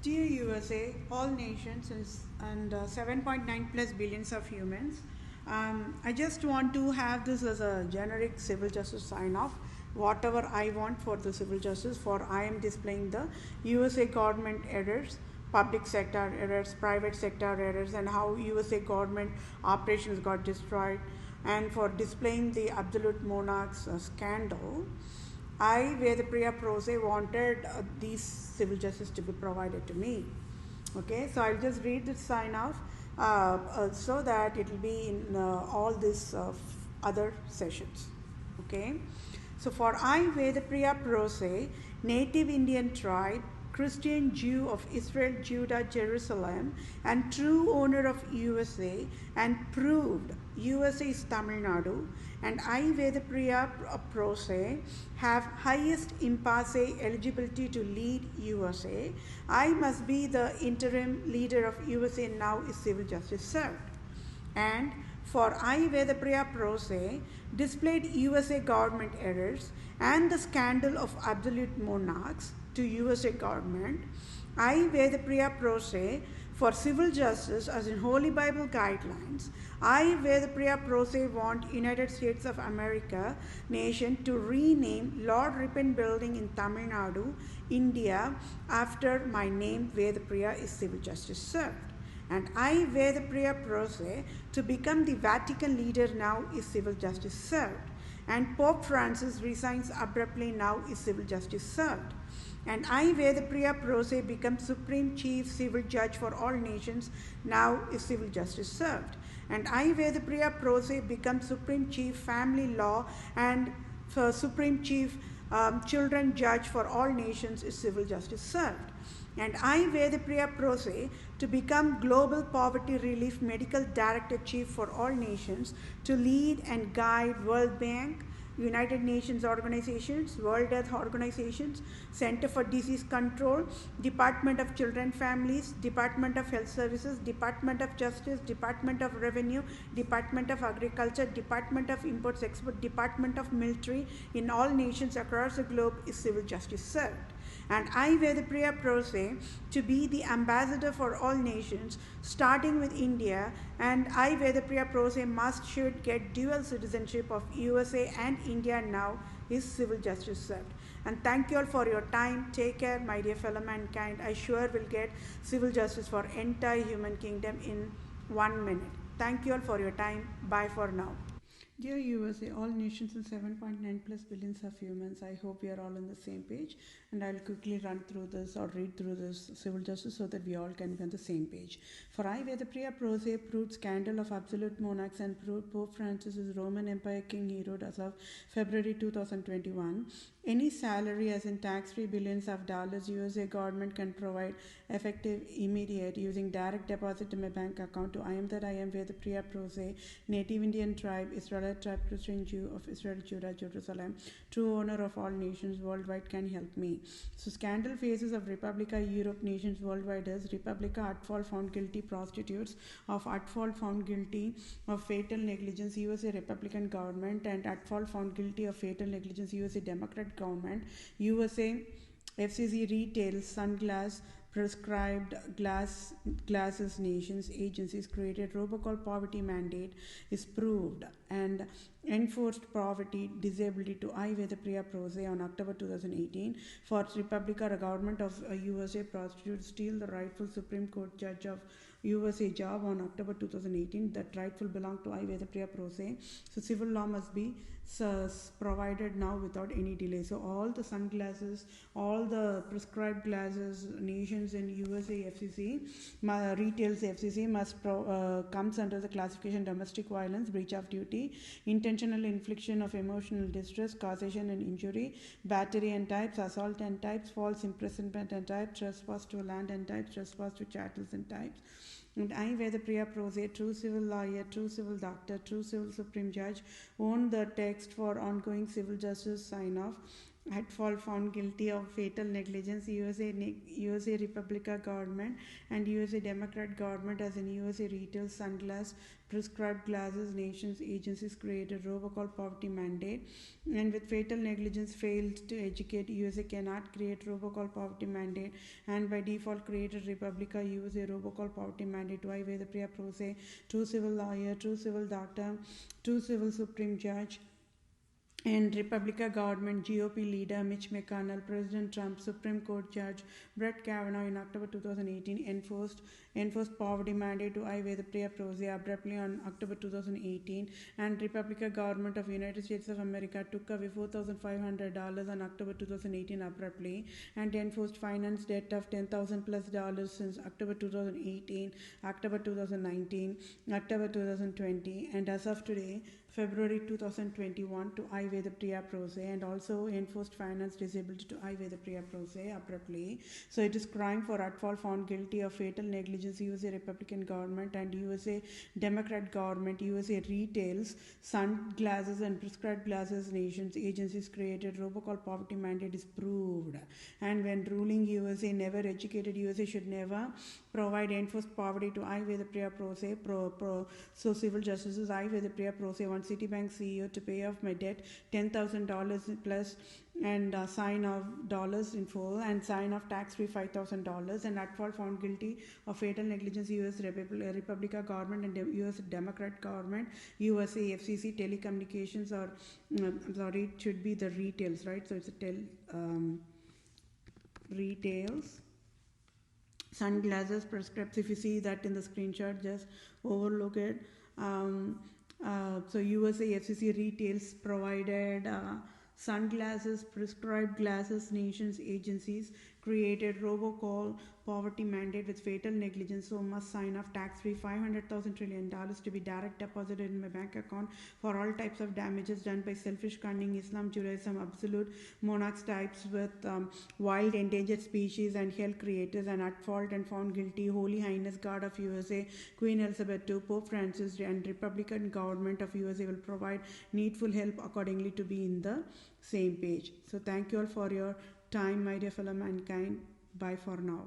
Dear USA, all nations and 7.9 plus billions of humans, I just want to have this as a generic civil justice sign off. Whatever I want for the civil justice, for I am displaying the USA government errors, public sector errors, private sector errors, and how USA government operations got destroyed, and for displaying the absolute monarchs scandal. I, Vedapriya Prose, wanted these civil justice to be provided to me. Okay, so I'll just read this sign off so that it will be in all these other sessions. Okay, so for I, Vedapriya Prose, native Indian tribe, Christian Jew of Israel, Judah, Jerusalem, and true owner of USA, and proved USA is Tamil Nadu, and I, Vedapriya Prose, have highest impasse eligibility to lead USA. I must be the interim leader of USA now is civil justice served. And for I, Vedapriya Prose, displayed USA government errors and the scandal of absolute monarchs to USA government. I, Vedapriya Prose, for civil justice as in Holy Bible guidelines. I, Vedapriya Prose, want United States of America nation to rename Lord Ripon Building in Tamil Nadu, India, after my name Vedapriya is civil justice served. And I, Vedapriya Prose, to become the Vatican leader now is civil justice served. And Pope Francis resigns abruptly now is civil justice served. And I, Vedapriya Prose, become Supreme Chief Civil Judge for all nations, now is civil justice served. And I, Vedapriya Prose, become Supreme Chief Family Law and Supreme Chief Children Judge for all nations is civil justice served. And I, Vedapriya Prose, to become Global Poverty Relief Medical Director Chief for all nations, to lead and guide World Bank, United Nations organizations, World Health Organizations, Center for Disease Control, Department of Children Families, Department of Health Services, Department of Justice, Department of Revenue, Department of Agriculture, Department of Imports Export, Department of Military in all nations across the globe is civil justice served. And I, Vedapriya Prose, to be the ambassador for all nations, starting with India, and I, Vedapriya Prose, should get dual citizenship of USA and India now is civil justice served. And thank you all for your time. Take care, my dear fellow mankind. I sure will get civil justice for entire human kingdom in 1 minute. Thank you all for your time. Bye for now. Dear USA, all nations and 7.9 plus billions of humans, I hope we are all on the same page, and I'll quickly run through this or read through this civil justice so that we all can be on the same page. For I, Vedapriya Prose, proved scandal of absolute monarchs and proved Pope Francis is Roman Empire King Herod as of February 2021. Any salary as in tax-free billions of dollars USA government can provide effective immediate using direct deposit to my bank account to I am that I am Vedapriya Prose, native Indian tribe, Israelite tribe, Christian Jew of Israel, Judah, Jerusalem, true owner of all nations worldwide can help me. So scandal phases of Republica Europe nations worldwide is Republica Atfall found guilty prostitutes, of Atfall found guilty of fatal negligence USA Republican government, and Atfall found guilty of fatal negligence USA Democrat government. USA FCC retail sunglass prescribed glasses nations agencies created robocall poverty mandate is proved and enforced poverty disability to I, Vedapriya Prose on October 2018. For Republica, a government of USA prostitutes steal the rightful Supreme Court judge of USA job on October 2018. That rightful belonged to I, Vedapriya Prose. So civil law must be provided now without any delay. So all the sunglasses, all the prescribed glasses nations in USA FCC, retails FCC must comes under the classification domestic violence, breach of duty, intentional infliction of emotional distress, causation and injury, battery and types, assault and types, false imprisonment and types, trespass to land and types, trespass to chattels and types. And I, Vedapriya Prose, true civil lawyer, true civil doctor, true civil supreme judge, own the text for ongoing civil justice sign off. at fault found guilty of fatal negligence. USA Republican government and USA Democrat government as in USA retail sunglass prescribed glasses nations agencies created robocall poverty mandate, and with fatal negligence failed to educate. USA cannot create robocall poverty mandate and by default created Republica USA robocall poverty mandate. Why were the Priya Pro se true civil lawyer, true civil doctor, true civil supreme judge, and Republican government GOP leader Mitch McConnell, President Trump, Supreme Court Judge Brett Kavanaugh in October 2018 enforced poverty mandate to Ayurveda Pro se abruptly on October 2018, and Republican government of United States of America took away $4,500 on October 2018 abruptly and enforced finance debt of $10,000 plus since October 2018, October 2019, October 2020, and as of today, February 2021 to Ayurveda Priya Pro se, and also enforced finance disability to Ayurveda Priya Pro se abruptly. So it is crime for at-fault found guilty of fatal negligence. USA Republican government and USA Democrat government, USA retails sunglasses and prescribed glasses nations agencies created robocall poverty mandate is proved. And when ruling USA never educated, USA should never provide enforced poverty to Ayurveda Priya Pro se. So civil justices Ayurveda Priya Pro se want Citibank CEO to pay off my debt $10,000 plus and sign of dollars in full and sign off tax-free $5,000, and at fault found guilty of fatal negligence US Republican government and US Democrat government, USA FCC telecommunications, or sorry, it should be the retails, right? So it's a retails sunglasses prescripts. If you see that in the screenshot, just overlook it. So USA FCC retails provided sunglasses, prescribed glasses nations agencies created robocall poverty mandate with fatal negligence, so must sign off tax-free $500,000 trillion to be direct deposited in my bank account for all types of damages done by selfish, cunning Islam, Judaism, absolute monarchs types with wild endangered species and health creators, and at fault and found guilty Holy Highness God of USA, Queen Elizabeth II, Pope Francis, and Republican government of USA will provide needful help accordingly to be in the same page. So thank you all for your time, my dear fellow mankind. Bye for now.